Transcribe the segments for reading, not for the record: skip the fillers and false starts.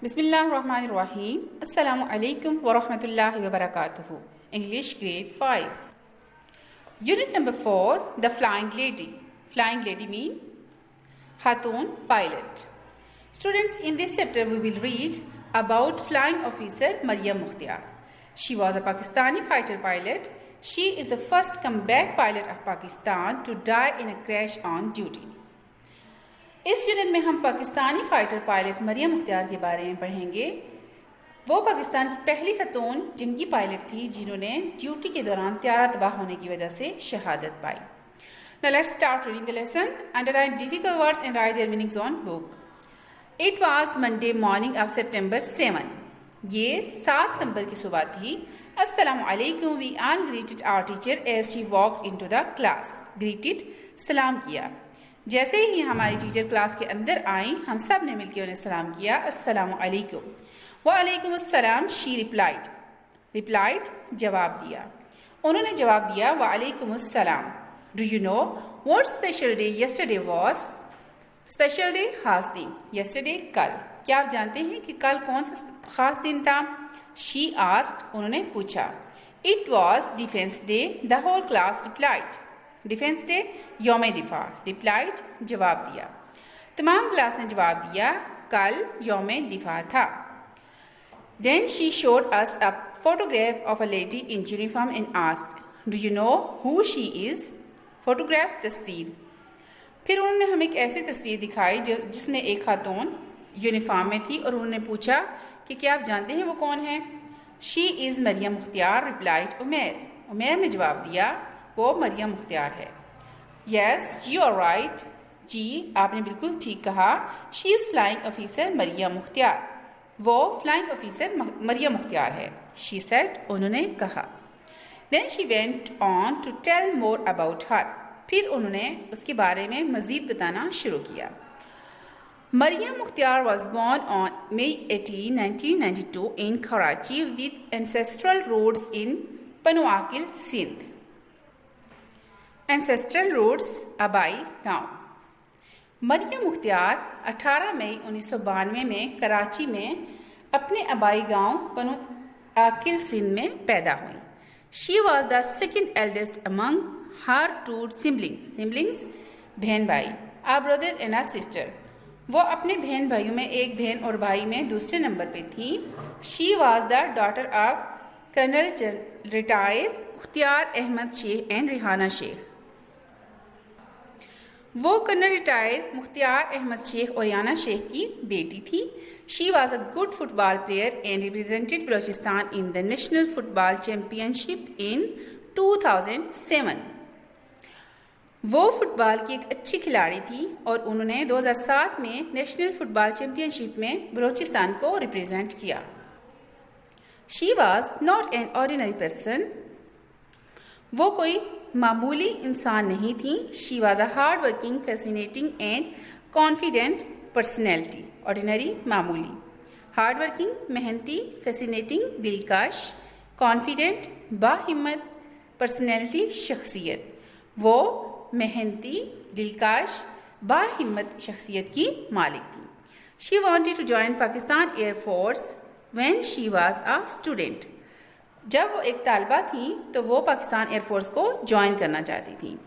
Bismillahirrahmanirrahim. Assalamu alaikum wa rahmatullahi wa barakatuhu. English grade 5. Unit number 4, The Flying Lady. Flying Lady mean Khatun pilot. Students, in this chapter we will read about flying officer Maryam Mukhtar. She was a Pakistani fighter pilot. She is the first comeback pilot of Pakistan to die in a crash on duty. इस unit में हम Pakistani fighter pilot Maryam Mukhtiar के बारे में पढ़ेंगे। वो पाकिस्तान की पहली खतून जंगी पायलट थी जिन्होंने ड्यूटी के दौरान त्यारा तबाह होने की वजह से शहादत पाई। Now let's start reading the lesson. Underline difficult words and write their meanings on book. It was Monday morning of September 7. ये 7 सितंबर की सुबह थी। Assalamu alaikum. We all greeted our teacher as she walked into the class. Greeted, सलाम किया। जैसे ही हमारी teacher class के अंदर आई, हम सब ने मिलकर उन्हें सलाम किया। अस्सलामु अलैकुम। वालेकुम अस्सलाम। शी रिप्लाइड जवाब दिया। उन्होंने जवाब दिया वालेकुम अस्सलाम। Do you know what special day yesterday was? Special day खास दिन, यस्टरडे कल। क्या आप जानते हैं कि कल कौन सा खास दिन था? शी आस्क्ड, उन्होंने पूछा। It was defence day. The whole class replied. Defence day यौम दिफा। रिप्लाइड जवाब दिया। तमाम क्लास ने जवाब दिया कल यौम दिफा था। Then she showed us a photograph of a lady in uniform and asked, do you know who she is? Photograph तस्वीर। फिर उन्होंने हमें एक ऐसी तस्वीर दिखाई जिसमें एक खातून यूनिफॉर्म में थी और उन्होंने पूछा कि क्या आप जानते हैं वो कौन है? She is Mariam Mukhtiar. Replied Umer. Umer ने जवाब दिया वो मरियम मुख्तियार है। Yes you are right. जी आपने बिल्कुल ठीक कहा। She is flying officer Mariam Mukhtiar. वो फ्लाइंग ऑफिसर मरियम मुख्तियार है। शी सेड, उन्होंने कहा। Then she went on to tell more about her. फिर उन्होंने उसके बारे में मज़ीद बताना शुरू किया। Mariam Mukhtiar was born on May 18, 1992 in Karachi with ancestral roots in Panuakil, Sindh. Ancestral roots आबाई गांव। मरियम मुख्तियार 18 मई 1992 में कराची में अपने आबाई गांव पनुआकिल, सिंध में पैदा हुई। She was the second eldest among her 2 siblings, बहन भाई, आ ब्रदर एंड आ सिस्टर। वो अपने बहन भाइयों में एक बहन और भाई में दूसरे नंबर पे थी। She was the daughter of colonel retired Mukhtiar Ahmed Sheikh and Rehana Sheikh. वो कर्नल रिटायर मुख्तियार अहमद शेख और रिहाना शेख की बेटी थी। She was a good football player and represented Balochistan in the national football championship in 2007। वो फुटबॉल की एक अच्छी खिलाड़ी थी और उन्होंने 2007 में नेशनल फुटबॉल चैम्पियनशिप में बलोचिस्तान को रिप्रेजेंट किया। She was not an ordinary person. वो कोई मामूली इंसान नहीं थी। She was a hard working, fascinating and confident personality. Ordinary मामूली, हार्ड वर्किंग मेहनती, फैसिनेटिंग दिलकश, कॉन्फिडेंट बाहिम्मत, पर्सनैलिटी शख्सियत। वो मेहनती, दिलकश, बाहिम्मत शख्सियत की मालिक थी। She wanted to join Pakistan air force when she was a student. जब वो एक तालबा थी तो वो पाकिस्तान एयरफोर्स को ज्वाइन करना चाहती थी।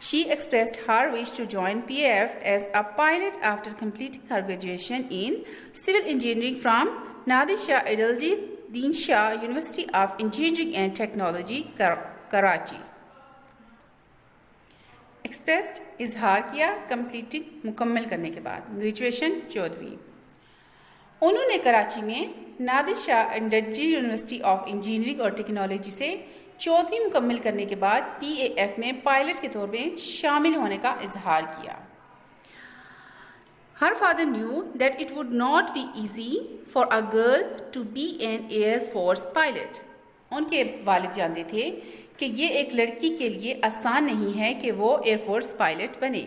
She expressed her wish to join PAF as a pilot after completing her graduation in civil engineering from Nadir Shah Iduddin Shah university of engineering and technology, Karachi. Expressed इजहार किया, कंप्लीटिंग मुकम्मल करने के बाद, ग्रेजुएशन 14वीं। उन्होंने कराची में Nadir Shah university of engineering और टेक्नोलॉजी से 14वीं मुकम्मल करने के बाद PAF में पायलट के तौर में शामिल होने का इजहार किया। Her father knew that it would not be easy for a girl to be an air force pilot. उनके वालिद जानते थे कि ये एक लड़की के लिए आसान नहीं है कि वो एयरफोर्स पायलट बने।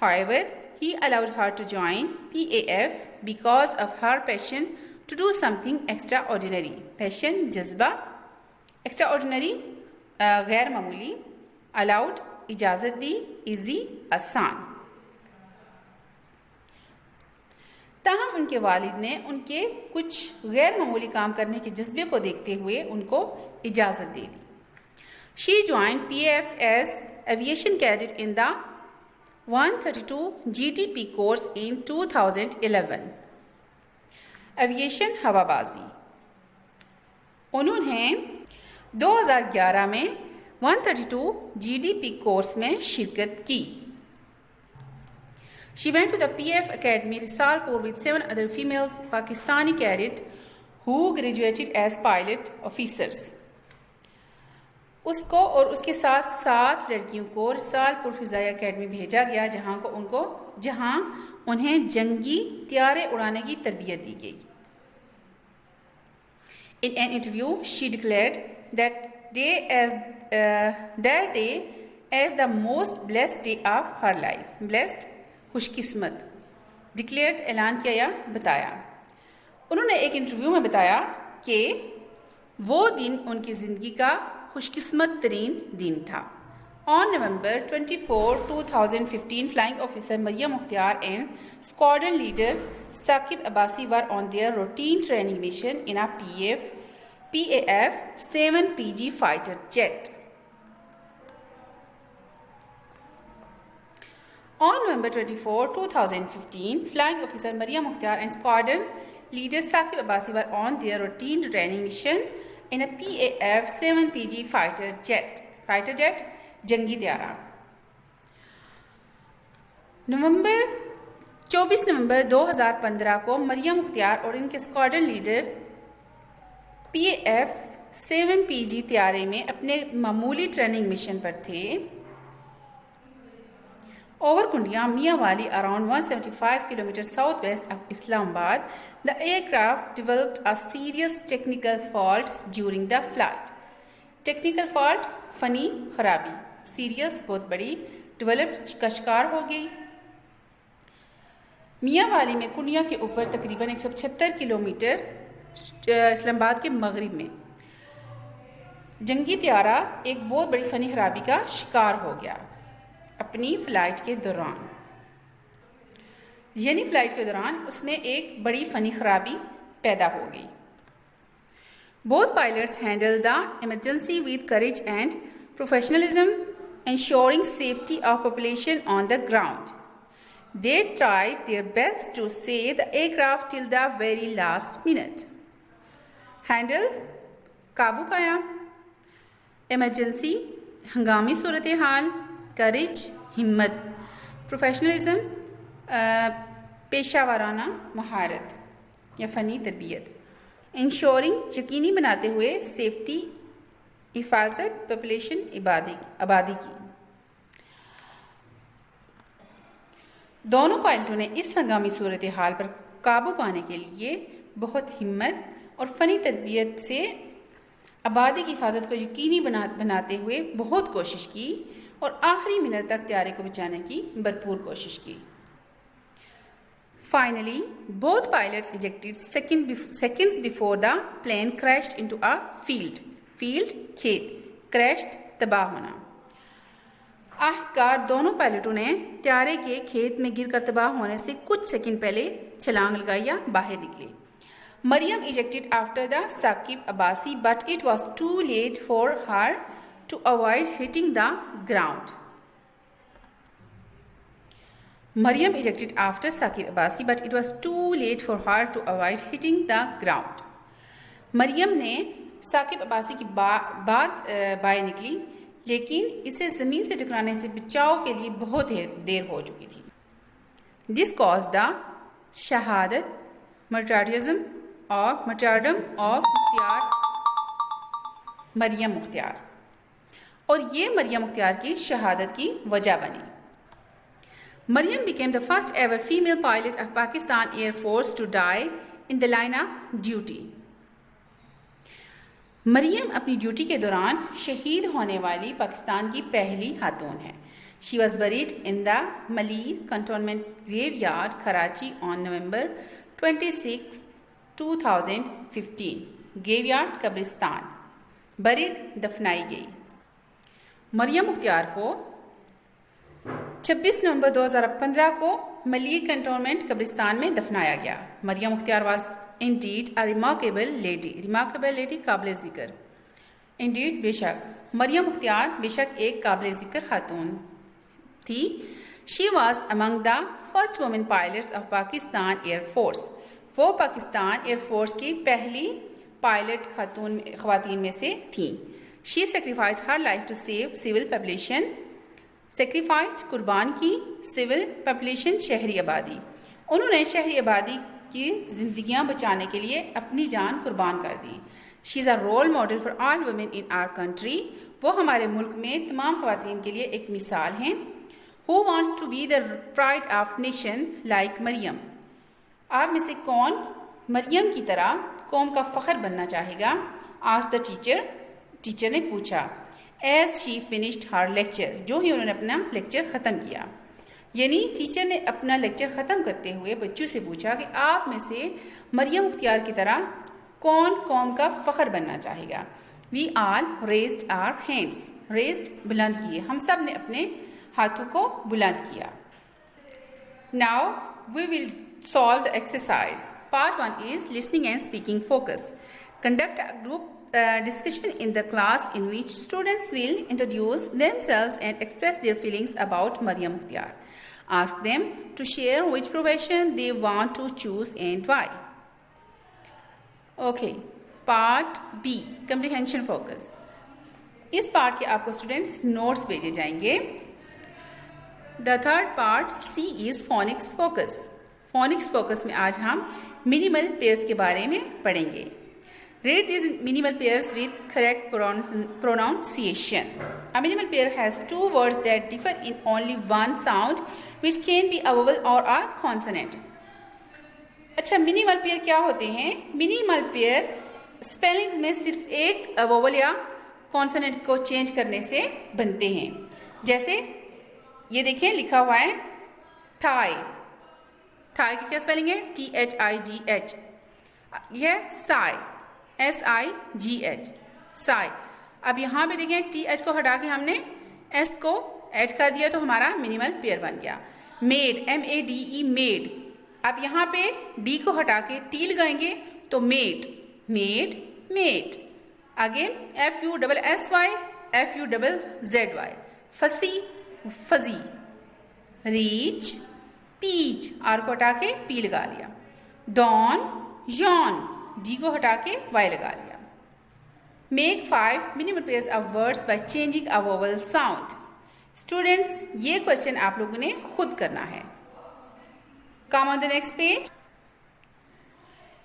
However, he allowed her to join PAF because of her passion to do something extraordinary. Passion जज्बा, extraordinary गैर मामूली, allowed इजाज़त दी, easy आसान। ताहम उनके वालिद ने उनके कुछ गैर मामूली काम करने के जज्बे को देखते हुए उनको इजाज़त दे दी। She join PAF as aviation cadet in the 132 GTP course in 2011। Aviation हवाबाजी। उन्होंने 2011 में 132 GDP कोर्स में शिरकत की। She went to the PF Academy Risalpur with 7 other female Pakistani cadets who graduated as pilot officers. उसको और उसके साथ 7 लड़कियों को रिसालपुर फिज़ाई अकेडमी भेजा गया जहां उन्हें जंगी त्यारे उड़ाने की तरबियत दी गई। In an interview, she declared that day as the most blessed day of her life. Blessed, खुशकिस्मत। डिक्लेयर्ड, ऐलान किया या बताया। उन्होंने एक इंटरव्यू में बताया कि वो दिन उनकी ज़िंदगी का खुशकिस्मत तरीन दिन था। On November 24, 2015, flying officer Maryam Mukhtar and squadron leader Saqib Abbasi were on their routine training mission in a PAF 7PG fighter jet. On November 24, 2015, flying officer Maryam Mukhtar and squadron leader Saqib Abbasi were on their routine training mission in a PAF 7PG fighter jet, जंगी त्यारा। 24 नवंबर 2015 को मरियम मुख्तियार और इनके squadron leader PAF 7PG त्यारे में अपने मामूली training mission पर थे। Over Mia Valley, around 175 kilometers southwest of Islamabad, the aircraft developed a serious technical fault during the flight. Technical fault, funny खराबी, serious बहुत बड़ी, developed कशकार हो गई। मियाँ वाली में कुंडिया के ऊपर तकरीबन 176 किलोमीटर इस्लामाबाद के मगरिब में जंगी त्यारा एक बहुत बड़ी फनी खराबी का शिकार हो गया अपनी फ्लाइट के दौरान। यानी फ्लाइट के दौरान उसमें एक बड़ी फनी खराबी पैदा हो गई। Both pilots handled the emergency with courage and professionalism, ensuring safety of population on the ground. They tried their best to save the aircraft till the very last minute. Handled, काबू पाया। Emergency, हंगामी सूरत हाल। करेज, हिम्मत। Professionalism, पेशावराना महारत या funny तरबियत। Ensuring, यकीनी बनाते हुए सेफ्टी, हिफाजत, पॉपुलेशन, आबादी की। दोनों पायलटों ने इस हंगामी सूरत हाल पर काबू पाने के लिए बहुत हिम्मत और फ़नी तरबियत से आबादी की हिफाजत को यकीनी बनाते हुए बहुत कोशिश की और आखिरी मिनट तक त्यारे को बचाने की भरपूर कोशिश की। Finally, both pilots ejected seconds before the plane crashed into a field. Field, खेत, crashed, तबाह होना। आखिरकार दोनों पायलटों ने त्यारे के खेत में गिरकर तबाह होने से कुछ सेकंड पहले छलांग लगाई या बाहर निकले। Maryam ejected after the Saqib Abbasi, but it was too late for her to avoid hitting the ground. Maryam ejected after Saqib Abbasi, but it was too late for her to avoid hitting the ground. Maryam ने साकिब अब्बासी की बाद बाहर निकली, लेकिन इसे ज़मीन से टकराने से बचाव के लिए बहुत देर हो चुकी थी। This caused the शहादत, martyrdom of मुख्तियार मरियम मुख्तियार, और ये मरियम मुख्तियार की शहादत की वजह बनी। Maryam became the first ever female pilot of Pakistan Air Force to die in the line of duty. Maryam अपनी ड्यूटी के दौरान शहीद होने वाली पाकिस्तान की पहली खातून है। She was buried in the Malir Cantonment Graveyard, Karachi on November 26, 2015. Graveyard कब्रिस्तान, buried दफनाई गई। मरियम मुख्तियार को 26 नवंबर 2015 को मलिए कंटोनमेंट कब्रिस्तान में दफनाया गया। Mariam Mukhtiar was indeed a remarkable lady. Remarkable lady काबिल जिक्र। इंडीड बेशक, मरियम मुख्तियार बेशक एक काबिल जिक्र खातून थी। She was among the first women pilots of Pakistan air force. वो पाकिस्तान एयरफोर्स की पहली पायलट खवातीन में से थी। She sacrificed her life to save civil population. Sacrificed कुर्बान की, सिविल पॉपुलेशन शहरी आबादी। उन्होंने शहरी आबादी की जिंदगियां बचाने के लिए अपनी जान कुर्बान कर दी। She is a role model for all women in our country. वो हमारे मुल्क में तमाम खवातीन के लिए एक मिसाल हैं। Who wants to be the pride of nation like Maryam. आप में से कौन मरियम की तरह कौम का फ़ख्र बनना चाहेगा? आज द टीचर ने पूछा। As she finished her lecture, जो ही उन्होंने अपना लेक्चर ख़त्म किया। यानी टीचर ने अपना लेक्चर ख़त्म करते हुए बच्चों से पूछा कि आप में से मरियम मुख्तियार की तरह कौन कौम का फ़ख्र बनना चाहेगा? We all raised our hands. Raised बुलंद किए, हम सब ने अपने हाथों को बुलंद किया। Now we will solve the exercise. Part 1 is listening and speaking focus. Conduct a group discussion in the class in which students will introduce themselves and express their feelings about Maryam Mukhtiar. Ask them to share which profession they want to choose and why. Okay, part B, comprehension focus. इस part के आपको students notes भेजे जाएंगे। The third part C is phonics focus. phonics focus में आज हम minimal pairs के बारे में पढ़ेंगे। Read these minimal pairs with correct pronunciation. A minimal pair has two words that differ in only one sound, which can be a vowel or a consonant. अच्छा, minimal pair क्या होते हैं? Minimal pair spellings में सिर्फ एक vowel या consonant को change करने से बनते हैं। जैसे ये देखें, लिखा हुआ है थाई। थाई की क्या स्पेलिंग है? THIGH। यह साई, SIGH, साई। अब यहाँ पे देखें TH को हटा के हमने S को ऐड कर दिया तो हमारा मिनिमल पेयर बन गया। Made, MADE, made. अब यहाँ पे D को हटा के T लगाएंगे तो मेड, मेड, मेड। आगे FUSSY, FUZZY, फसी, फजी। रीच, पीच, आर को हटा के P लगा लिया। डॉन, यॉन, डी को हटा के वाई लगा लिया। Make 5 minimal pairs of words by changing a vowel sound. Students, ये क्वेश्चन आप लोगों ने खुद करना है। Come on the next page.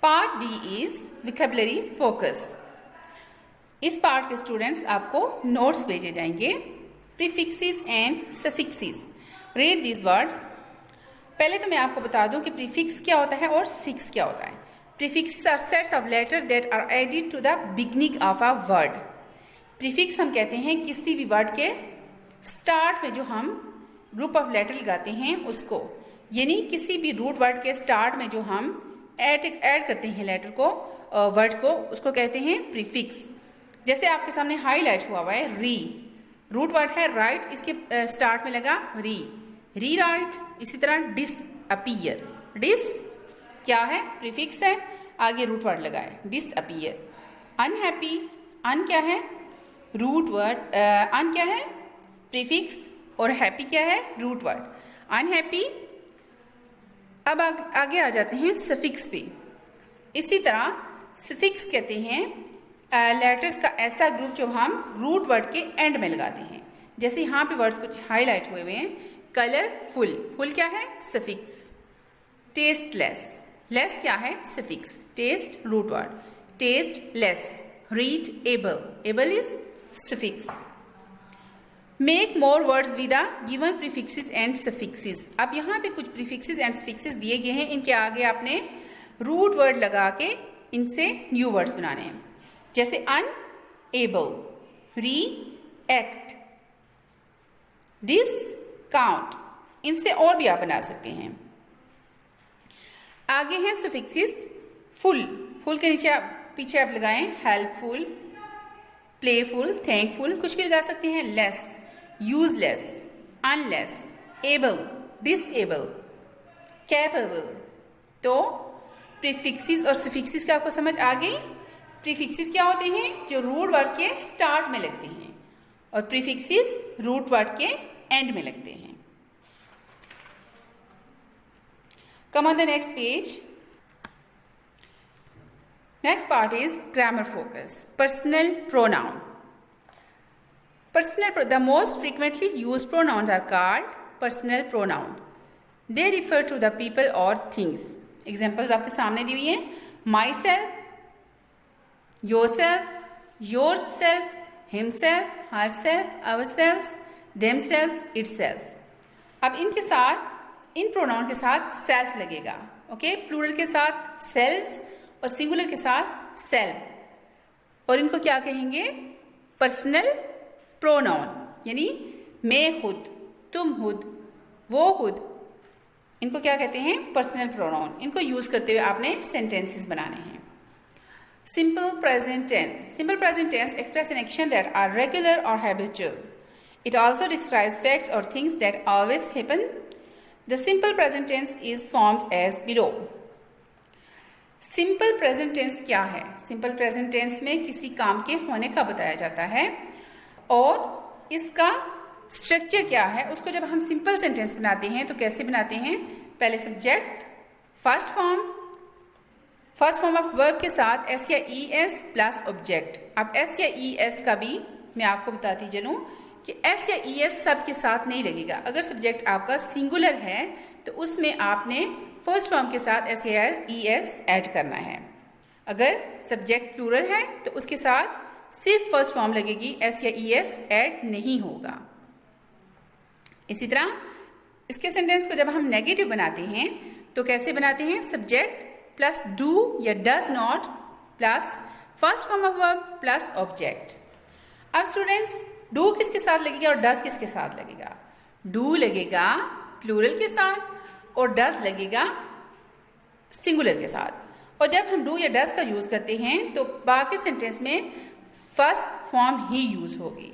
Part D is vocabulary focus. इस पार्ट के स्टूडेंट्स आपको नोट्स भेजे जाएंगे। Prefixes and suffixes. Read these words. पहले तो मैं आपको बता दूं कि प्रीफिक्स क्या होता है और सफिक्स क्या होता है। Prefixes are sets of letters that are added to the beginning of a word. Prefix हम कहते हैं किसी भी वर्ड के स्टार्ट में जो हम ग्रुप ऑफ लेटर लगाते हैं उसको, यानी किसी भी रूट वर्ड के स्टार्ट में जो हम ऐड करते हैं लेटर को, वर्ड को, उसको कहते हैं प्रीफिक्स। जैसे आपके सामने हाईलाइट हुआ है री, रूट वर्ड है राइट, इसके स्टार्ट में लगा री, री राइट। इसी तरह डिस अपीयर, डिस क्या है? प्रीफिक्स है, आगे रूट वर्ड लगाए, डिस अपीयर। अनहैप्पी, अन क्या है? Root word. अन क्या है? प्रीफिक्स, और हैप्पी क्या है? Root word. अनहैप्पी। अब आगे आ जाते हैं सफिक्स पे। इसी तरह सफिक्स कहते हैं लेटर्स का ऐसा ग्रुप जो हम रूट वर्ड के एंड में लगाते हैं। जैसे यहाँ पे वर्ड्स कुछ हाईलाइट हुए हैं। कलरफुल, फुल क्या है? सफिक्स। टेस्टलेस, लेस क्या है? Suffix. Taste root word, taste less. Read able, able is suffix. Make more words with the given prefixes and suffixes. अब यहाँ पे कुछ प्रीफिक्सेस एंड सफिक्सेस दिए गए हैं, इनके आगे आपने रूट वर्ड लगा के इनसे न्यू वर्ड्स बनाने हैं। जैसे अन एबल, री एक्ट, डिस काउंट। इनसे और भी आप बना सकते हैं। आगे हैं सफिक्सेस। फुल, फुल के नीचे पीछे आप लगाएं हेल्पफुल, प्लेफुल, थैंकफुल, कुछ भी लगा सकते हैं। Less, useless, unless, able, disable, capable. तो प्रीफिक्सेस और सफिक्सेस का आपको समझ आ गई। प्रीफिक्सेस क्या होते हैं? जो रूट वर्ड के स्टार्ट में लगते हैं, और प्रीफिक्सेस रूट वर्ड के एंड में लगते हैं। कम on the next page. Next part is grammar focus. Personal pronoun. The most frequently used pronouns are called personal pronoun. They refer to the people or things. Examples आपके सामने दी हुई हैं। myself, yourself, yourself, himself, herself, ourselves, themselves, itself. अब इनके साथ, इन pronoun के साथ self लगेगा। ओके, प्लूरल के साथ सेल्व्स और सिंगुलर के साथ सेल्फ। और इनको क्या कहेंगे? पर्सनल प्रोनाउन, यानी मैं खुद, तुम खुद, वो खुद, इनको क्या कहते हैं? Personal pronoun. इनको यूज करते हुए आपने सेंटेंसेस बनाने हैं। Simple present tense. Simple present tense express an action that are regular और habitual. It also describes facts or things that always happen. The simple present tense is formed as below. Simple present tense क्या है? Simple present tense में किसी काम के होने का बताया जाता है, और इसका स्ट्रक्चर क्या है उसको जब हम सिंपल सेंटेंस बनाते हैं तो कैसे बनाते हैं? पहले subject, first form of verb के साथ एस या ई एस प्लस ऑब्जेक्ट। अब एस या ई एस का भी मैं आपको बताती चलूं कि एस या ई एस सब के साथ नहीं लगेगा। अगर सब्जेक्ट आपका सिंगुलर है तो उसमें आपने फर्स्ट फॉर्म के साथ एस या ई एस ऐड करना है। अगर सब्जेक्ट प्लूरल है तो उसके साथ सिर्फ फर्स्ट फॉर्म लगेगी, एस या ई एस ऐड नहीं होगा। इसी तरह इसके सेंटेंस को जब हम नेगेटिव बनाते हैं तो कैसे बनाते हैं? सब्जेक्ट प्लस डू या does not plus first form of verb plus object. अब स्टूडेंट्स, डू किसके साथ लगेगा और डज किसके साथ लगेगा? डू लगेगा प्लूरल के साथ और डज लगेगा सिंगुलर के साथ। और जब हम डू या डज का यूज करते हैं तो बाकी सेंटेंस में फर्स्ट फॉर्म ही यूज होगी।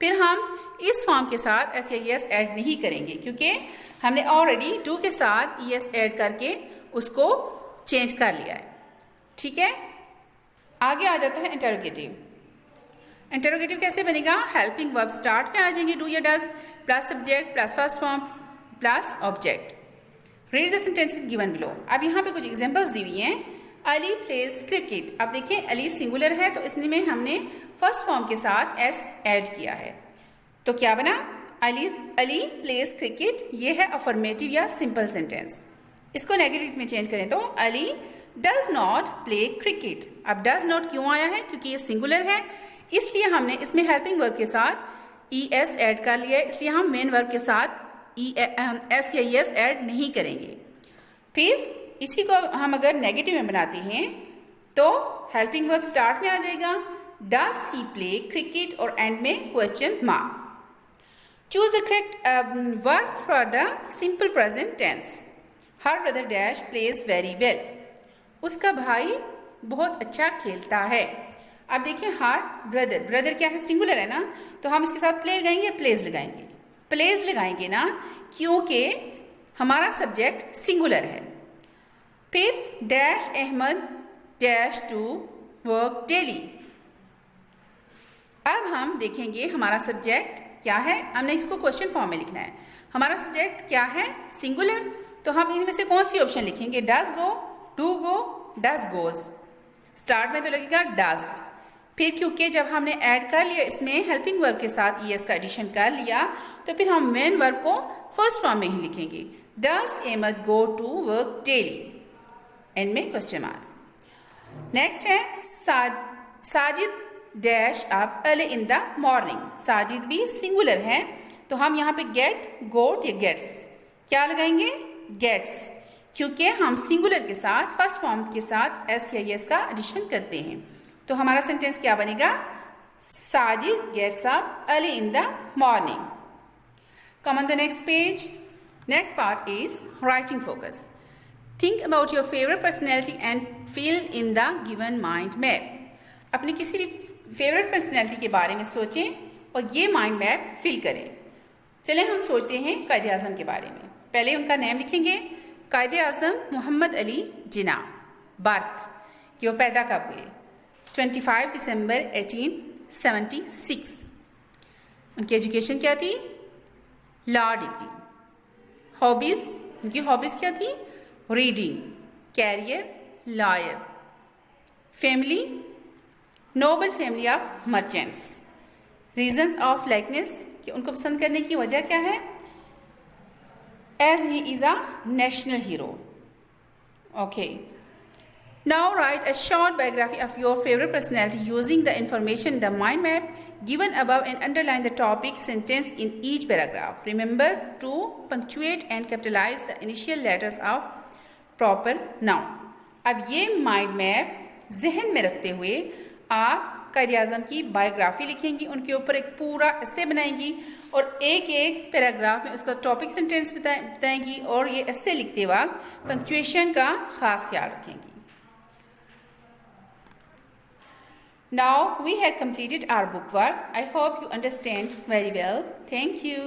फिर हम इस फॉर्म के साथ एस या एस ऐड नहीं करेंगे क्योंकि हमने ऑलरेडी डू के साथ ई एस ऐड करके उसको चेंज कर लिया है। ठीक है, आगे आ जाता है इंटरोगेटिव। इंटरोगेटिव कैसे बनेगा? हेल्पिंग वर्ब स्टार्ट में आ जाएंगे, डू या does plus subject plus first form plus object. Read the sentences given below. अब यहाँ पे कुछ एग्जांपल्स दी हुई हैं। Ali pledge cricket. अब देखिए अली सिंगुलर है तो इसमें हमने फर्स्ट फॉर्म के साथ एस ऐड किया है, तो क्या बना? Ali pledge cricket. ये है अफर्मेटिव या सिंपल सेंटेंस। इसको नेगेटिव में चेंज करें तो Ali does not play cricket. अब डज नॉट क्यों आया है? क्योंकि ये सिंगुलर है, इसलिए हमने इसमें हेल्पिंग वर्ब के साथ ई एस ऐड कर लिया है, इसलिए हम मेन वर्ब के साथ एस या ई एस ऐड नहीं करेंगे। फिर इसी को हम अगर नेगेटिव में बनाते हैं तो हेल्पिंग वर्ब स्टार्ट में आ जाएगा, डज ही प्ले क्रिकेट, और एंड में question mark. Choose the correct word for the simple present tense. Her brother dash plays very well. उसका भाई बहुत अच्छा खेलता है। अब देखिए हर ब्रदर, ब्रदर क्या है? सिंगुलर है ना, तो हम इसके साथ प्ले लगाएंगे, प्लेज लगाएंगे। प्लेज लगाएंगे ना क्योंकि हमारा सब्जेक्ट सिंगुलर है। फिर dash Ahmed dash to work daily. अब हम देखेंगे हमारा सब्जेक्ट क्या है। हमने इसको क्वेश्चन फॉर्म में लिखना है। हमारा सब्जेक्ट क्या है? सिंगुलर, तो हम इनमें से कौन सी ऑप्शन लिखेंगे? Does go, do go, does goes. Start में तो लगेगा डज। फिर क्योंकि जब हमने ऐड कर लिया इसमें हेल्पिंग वर्ब के साथ ई एस का एडिशन कर लिया, तो फिर हम मेन वर्ब को फर्स्ट फॉर्म में ही लिखेंगे, does Ahmed go to work daily, end में क्वेश्चन मार्क। नेक्स्ट है Sajid dash up early in the morning. Sajid भी सिंगुलर है, तो हम यहाँ पे गेट, गोट या गेट्स क्या लगाएंगे? गेट्स, क्योंकि हम सिंगुलर के साथ फर्स्ट फॉर्म के साथ एस या एस का एडिशन करते हैं। तो हमारा सेंटेंस क्या बनेगा? Sajid gets up early in the morning. Come on the next page. Next part is writing focus. Think about your favourite personality and fill in the given mind map. अपनी किसी भी फेवरेट पर्सनैलिटी के बारे में सोचें और ये माइंड मैप फिल करें। चलें हम सोचते हैं कायदे आज़म के बारे में। पहले उनका नेम लिखेंगे, कायदे आज़म मोहम्मद अली जिन्ना, बर्थ कि वो पैदा कब हुए, 25 दिसंबर 1876। उनकी एजुकेशन क्या थी, लॉ डिग्री। हॉबीज़, उनकी हॉबीज़ क्या थी, reading, career, lawyer. Family, noble family of merchants. Reasons of likeness कि उनको पसंद करने की वजह क्या है, as he is a national hero. Okay, now write a short biography of your favorite personality using the information in the mind map given above and underline the topic sentence in each paragraph. Remember to punctuate and capitalize the initial letters of proper noun. अब ये mind map जहन में रखते हुए आप कायदे आज़म की biography लिखेंगी, उनके ऊपर एक पूरा एस्से बनाएंगी और एक एक पैराग्राफ में उसका टॉपिक सेंटेंस बताएंगी और ये एस्से लिखते वक्त पंक्चुएशन का खास ख्याल रखेंगी। Now we have completed our book work. I hope you understand very well. Thank you.